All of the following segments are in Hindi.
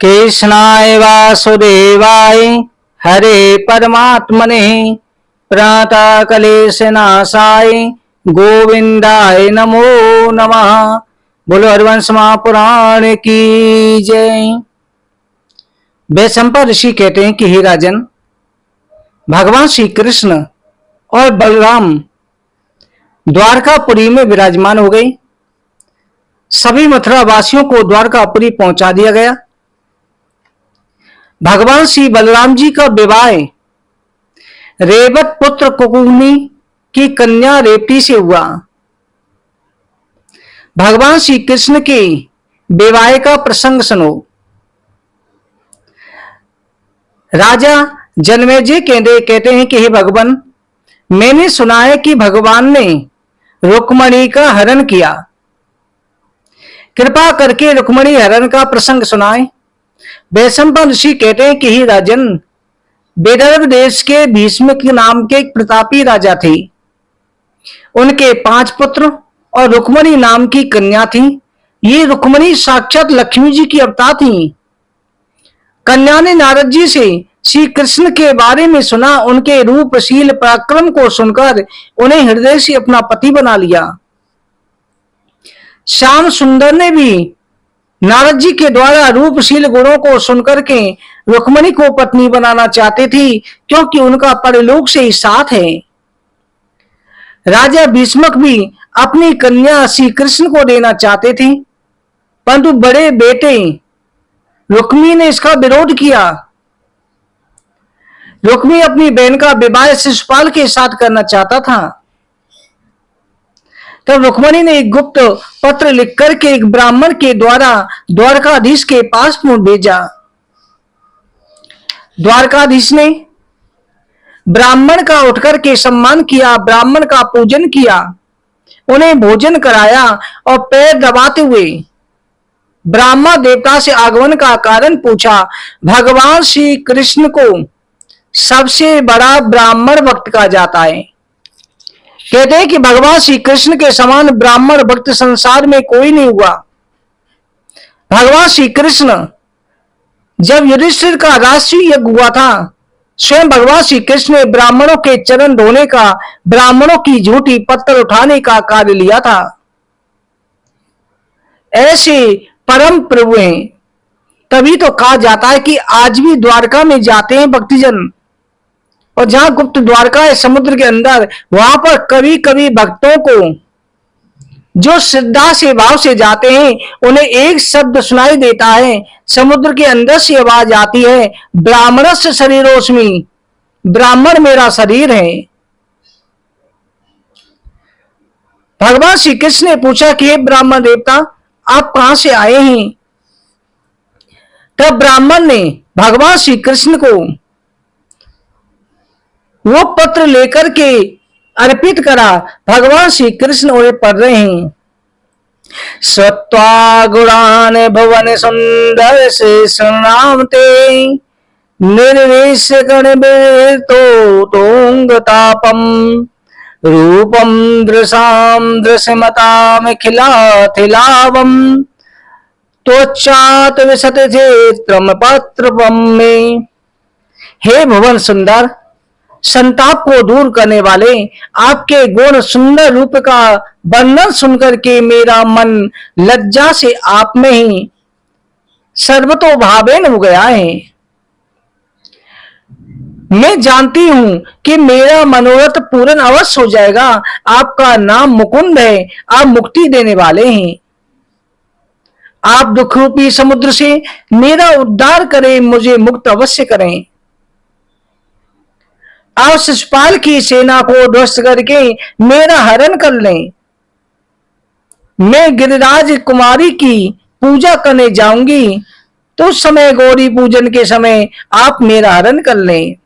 कृष्णाय वासुदेवाय हरे परमात्मने प्रणतक्लेशनाशाय गोविंदाय नमो नमः। बोलो हरिवंश महापुराण की जय। वैशंपायन ऋषि कहते हैं कि हे राजन, भगवान श्री कृष्ण और बलराम द्वारकापुरी में विराजमान हो गए। सभी मथुरा वासियों को द्वारकापुरी पहुंचा दिया गया। भगवान श्री बलराम जी का विवाह रेवत पुत्र कुकुनी की कन्या रेवती से हुआ। भगवान श्री कृष्ण के विवाह का प्रसंग सुनो। राजा जनमेजय कहते हैं कि हे भगवान, मैंने सुना है कि भगवान ने रुक्मणी का हरण किया। कृपा करके रुक्मणी हरण का प्रसंग सुनाए। वैशंपायन ऋषि कहते हैं कि हे राजन, विदर्भ देश के भीष्म के नाम के एक प्रतापी राजा थे। उनके 5 पुत्र और रुक्मणी नाम की कन्या थी। ये रुक्मणी साक्षात लक्ष्मी जी की अवतार थी। कन्या ने नारद जी से श्री कृष्ण के बारे में सुना। उनके रूप, शील, पराक्रम को सुनकर उन्हें हृदय से अपना पति बना लिया। श्याम सुंदर ने भी नारद जी के द्वारा रूपशील गुणों को सुनकर के रुक्मणी को पत्नी बनाना चाहते थे, क्योंकि उनका परलोक से ही साथ है। राजा भीष्मक भी अपनी कन्या श्री कृष्ण को देना चाहते थे, परंतु बड़े बेटे रुक्मी ने इसका विरोध किया। रुक्मी अपनी बहन का विवाह शिशुपाल के साथ करना चाहता था। तब रुक्मणी ने एक गुप्त पत्र लिख करके एक ब्राह्मण के द्वारा द्वारकाधीश के पास भेजा। द्वारकाधीश ने ब्राह्मण का उठकर के सम्मान किया, ब्राह्मण का पूजन किया, उन्हें भोजन कराया और पैर दबाते हुए ब्रह्मा देवता से आगमन का कारण पूछा। भगवान श्री कृष्ण को सबसे बड़ा ब्राह्मण भक्त कहा जाता है। कहते हैं कि भगवान श्री कृष्ण के समान ब्राह्मण भक्त संसार में कोई नहीं हुआ। भगवान श्री कृष्ण जब युधिष्ठिर का राष्ट्रीय यज्ञ हुआ था, स्वयं भगवान श्री कृष्ण ने ब्राह्मणों के चरण धोने का, ब्राह्मणों की झूठी पत्थर उठाने का कार्य लिया था। ऐसे परम प्रभु हैं। तभी तो कहा जाता है कि आज भी द्वारका में जाते हैं भक्तजन, और जहां गुप्त द्वारका है समुद्र के अंदर, वहां पर कभी कभी भक्तों को जो श्रद्धा से भाव से जाते हैं उन्हें एक शब्द सुनाई देता है। समुद्र के अंदर से आवाज आती है, ब्राह्मणस्य शरीरोस्मि, ब्राह्मण मेरा शरीर है। भगवान श्री कृष्ण ने पूछा कि हे ब्राह्मण देवता, आप कहां से आए हैं? तब ब्राह्मण ने भगवान श्री कृष्ण को वो पत्र लेकर के अर्पित करा। भगवान श्री कृष्ण उन्हें पढ़ रहे हैं। सत्वा गुणान भवन सुंदर से सुनामते, निर्वेश गण तो तोंग तापम, रूपम दृशाम दृश्यमताम खिलाथिलावम, त्वचात विशत क्षेत्रम पत्रपम में। हे भुवन सुंदर, संताप को दूर करने वाले, आपके गुण सुंदर रूप का वर्णन सुनकर के मेरा मन लज्जा से आप में ही सर्वतोभावेन हो गया है। मैं जानती हूं कि मेरा मनोरथ पूर्ण अवश्य हो जाएगा। आपका नाम मुकुंद है, आप मुक्ति देने वाले हैं। आप दुख रूपी समुद्र से मेरा उद्धार करें, मुझे मुक्त अवश्य करें। आप शिशुपाल की सेना को ध्वस्त करके मेरा हरण कर लें। मैं गिरिराज कुमारी की पूजा करने जाऊंगी, तो उस समय गौरी पूजन के समय आप मेरा हरण कर लें।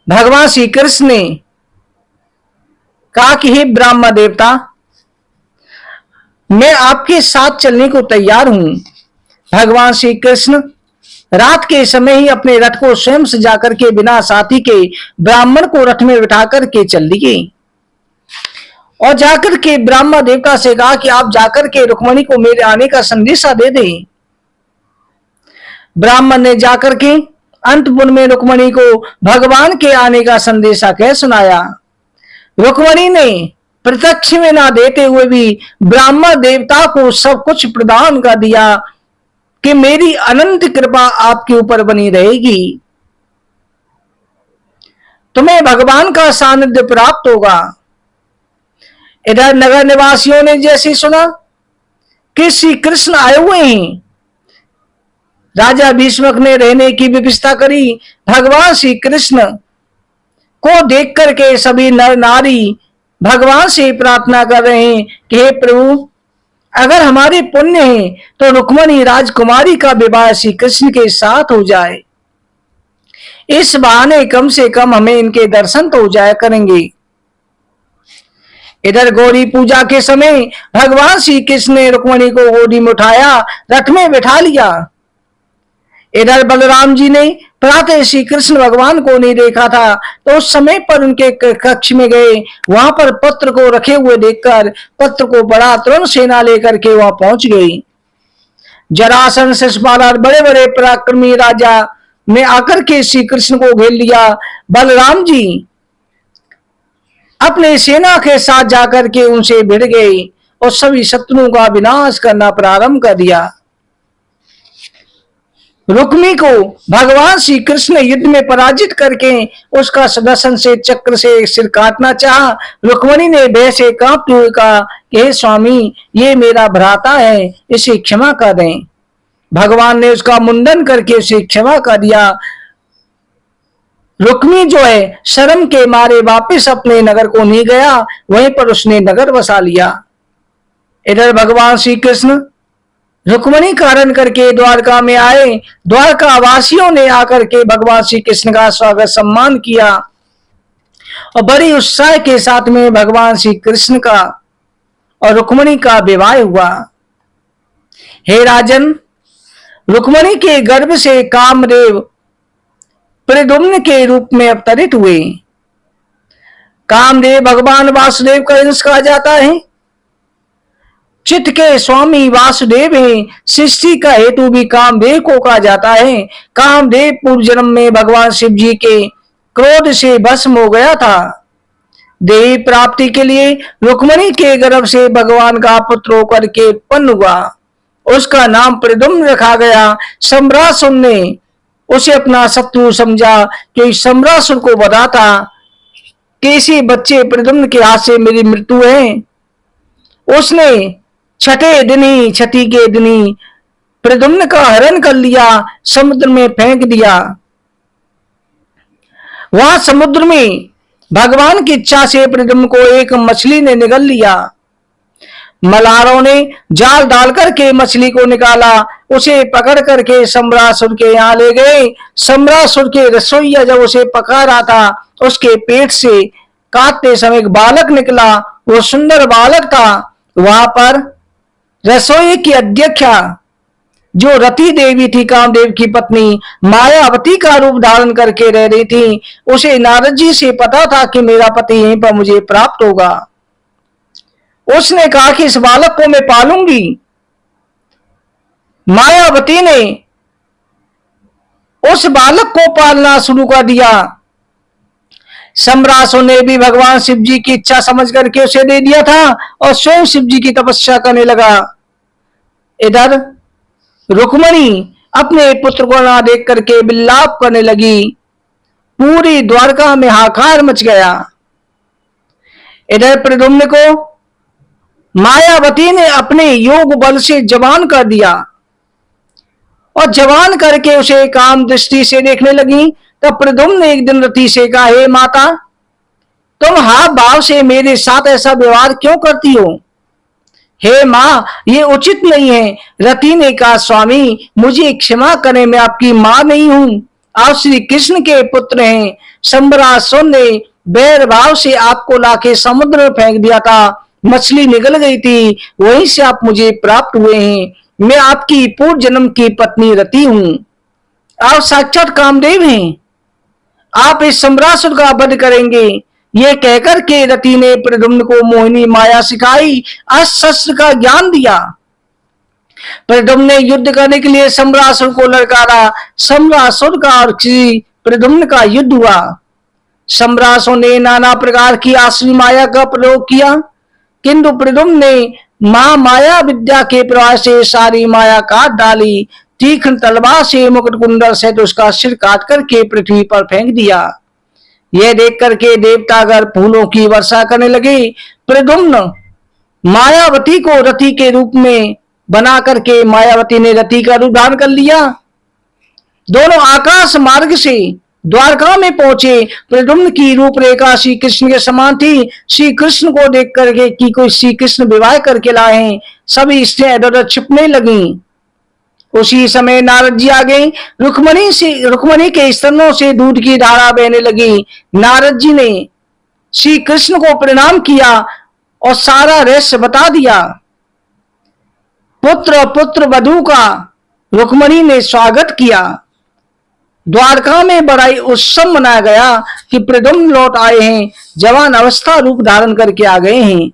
भगवान श्री कृष्ण ने कहा कि हे ब्रह्मा देवता, मैं आपके साथ चलने को तैयार हूं। भगवान श्री कृष्ण रात के समय ही अपने रथ को स्वयं सजा करके बिना साथी के ब्राह्मण को रथ में बिठा करके चल दिए और जाकर के ब्रह्मा देवता से कहा कि आप जाकर के रुक्मणी को मेरे आने का संदेशा दे दें। ब्राह्मण ने जाकर के अंतपुर में रुक्मणी को भगवान के आने का संदेशा कह सुनाया। रुक्मणी ने प्रत्यक्ष में ना देते हुए भी ब्राह्मण देवता को सब कुछ प्रदान कर दिया कि मेरी अनंत कृपा आपके ऊपर बनी रहेगी, तुम्हें भगवान का सानिध्य प्राप्त होगा। इधर नगर निवासियों ने जैसे सुना कि श्री कृष्ण आए हुए हैं, राजा भीष्मक ने रहने की व्यवस्था करी। भगवान श्री कृष्ण को देख करके सभी नर नारी भगवान से प्रार्थना कर रहे हैं कि हे प्रभु, अगर हमारे पुण्य है तो रुक्मणी राजकुमारी का विवाह श्री कृष्ण के साथ हो जाए, इस बहाने कम से कम हमें इनके दर्शन तो हो जाया करेंगे। इधर गौरी पूजा के समय भगवान श्री कृष्ण ने रुक्मणी को गोदी में उठाया, रथ में बिठा लिया। इधर बलराम जी ने प्रातः श्री कृष्ण भगवान को नहीं देखा था, तो उस समय पर उनके कक्ष में गए। वहां पर पत्र को रखे हुए देखकर पत्र को बड़ा तरुण सेना लेकर के वहां पहुंच गई। जरासंध, शिशुपाल और बड़े बड़े पराक्रमी राजा ने आकर के श्री कृष्ण को घेर लिया। बलराम जी अपने सेना के साथ जाकर के उनसे भिड़ गए और सभी शत्रुओं का विनाश करना प्रारंभ कर दिया। रुक्मी को भगवान श्री कृष्ण ने युद्ध में पराजित करके उसका सुदर्शन से चक्र से सिर काटना चाहा। रुक्मणी ने भय से कांपते हुए कहा कि हे स्वामी, ये मेरा भ्राता है, इसे क्षमा कर दें। भगवान ने उसका मुंडन करके उसे क्षमा कर दिया। रुक्मी जो है शर्म के मारे वापस अपने नगर को नहीं गया, वहीं पर उसने नगर बसा लिया। इधर भगवान श्री कृष्ण रुक्मणी कारण करके द्वारका में आए। द्वारका वासियों ने आकर के भगवान श्री कृष्ण का स्वागत सम्मान किया और बड़ी उत्साह के साथ में भगवान श्री कृष्ण का और रुक्मणी का विवाह हुआ। हे राजन, रुक्मणी के गर्भ से कामदेव प्रद्युम्न के रूप में अवतरित हुए। कामदेव भगवान वासुदेव का अंश कहा जाता है। चित्त के स्वामी वासुदेव हैं। सृष्टि का हेतु भी कामदेव को कहा जाता है। कामदेव पूर्व जन्म में भगवान शिव जी के क्रोध से भस्म हो गया था। देवी प्राप्ति के लिए रुक्मणी के गर्भ से भगवान का पुत्र होकर के उत्पन्न हुआ। उसका नाम प्रद्युम्न रखा गया। सम्रासुर ने उसे अपना शत्रु समझा कि सम्रासुर को बता था कि इसी बच्चे प्रद्युम्न के हाथ से मेरी मृत्यु है। उसने छठे दिन ही छठी के दिन ही प्रद्युम्न का हरण कर लिया, समुद्र में फेंक दिया। वहां समुद्र में भगवान की इच्छा से प्रद्युम्न को एक मछली ने निगल लिया। मल्हारों ने जाल डालकर के मछली को निकाला, उसे पकड़ करके सम्रासुर के यहाँ ले गए। सम्रासुर के रसोइया जब उसे पका रहा था, उसके पेट से काटते समय एक बालक निकला। वो सुंदर बालक था। वहां पर रसोई की अध्यक्षा जो रति देवी थी, कामदेव की पत्नी, मायावती का रूप धारण करके रह रही थी। उसे नारद जी से पता था कि मेरा पति यहीं पर मुझे प्राप्त होगा। उसने कहा कि इस बालक को मैं पालूंगी। मायावती ने उस बालक को पालना शुरू कर दिया। सम्रासुर ने भी भगवान शिव जी की इच्छा समझ करके उसे दे दिया था और स्वयं शिव जी की तपस्या करने लगा। इधर रुक्मणी अपने पुत्र को ना देख करके विलाप करने लगी। पूरी द्वारका में हाहाकार मच गया। इधर प्रद्युम्न को मायावती ने अपने योग बल से जवान कर दिया और जवान करके उसे काम दृष्टि से देखने लगी। तब प्रद्युम्न ने एक दिन रति से कहा, हे माता, तुम हाव भाव से मेरे साथ ऐसा व्यवहार क्यों करती हो? हे माँ, ये उचित नहीं है। रति ने कहा, स्वामी मुझे क्षमा करें, मैं आपकी माँ नहीं हूं, आप श्री कृष्ण के पुत्र हैं। सम्रासुर ने बैर भाव से आपको लाके समुद्र में फेंक दिया था। मछली निकल गई थी, वहीं से आप मुझे प्राप्त हुए हैं। मैं आपकी पूर्व जन्म की पत्नी रति हूं। आप साक्षात कामदेव हैं। आप इस सम्रासुर का वध करेंगे। ये कहकर के रति ने प्रद्युम्न को मोहिनी माया सिखाई, अस्त्र का ज्ञान दिया। प्रद्युम्न ने युद्ध करने के लिए सम्रासुर को ललकारा। सम्रासुर का और श्री प्रद्युम्न का युद्ध हुआ। सम्रासुर ने नाना प्रकार की आसुरी माया का प्रयोग किया, किंतु प्रद्युम्न ने माया विद्या के प्रभाव से सारी माया काट डाली। तीक्ष्ण तलवार से मुकुट कुंडल से तो उसका सिर काट करके पृथ्वी पर फेंक दिया। यह देख करके देवतागर फूलों की वर्षा करने लगे। प्रद्युम्न मायावती को रति के रूप में बना करके मायावती ने रति का रूप धारण कर लिया। दोनों आकाश मार्ग से द्वारका में पहुंचे। प्रद्युम्न की रूपरेखा श्री कृष्ण के समान थी। श्री कृष्ण को देख करके कि कोई श्री कृष्ण विवाह करके लाए, सभी स्त्रियां इधर उधर छिपने लगी। उसी समय नारद जी आ गए। रुक्मणी के स्तनों से दूध की धारा बहने लगी। नारद जी ने श्री कृष्ण को प्रणाम किया और सारा रहस्य बता दिया। पुत्र वधू का रुक्मणी ने स्वागत किया। द्वारका में बड़ा ही उत्सव मनाया गया कि प्रद्युम्न लौट आए हैं, जवान अवस्था रूप धारण करके आ गए हैं।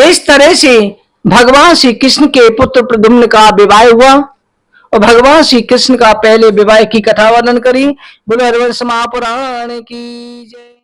इस तरह से भगवान श्री कृष्ण के पुत्र प्रद्युम्न का विवाह हुआ और भगवान श्री कृष्ण का पहले विवाह की कथा वर्णन करी। बोलो हरिवंश महापुराण की जय।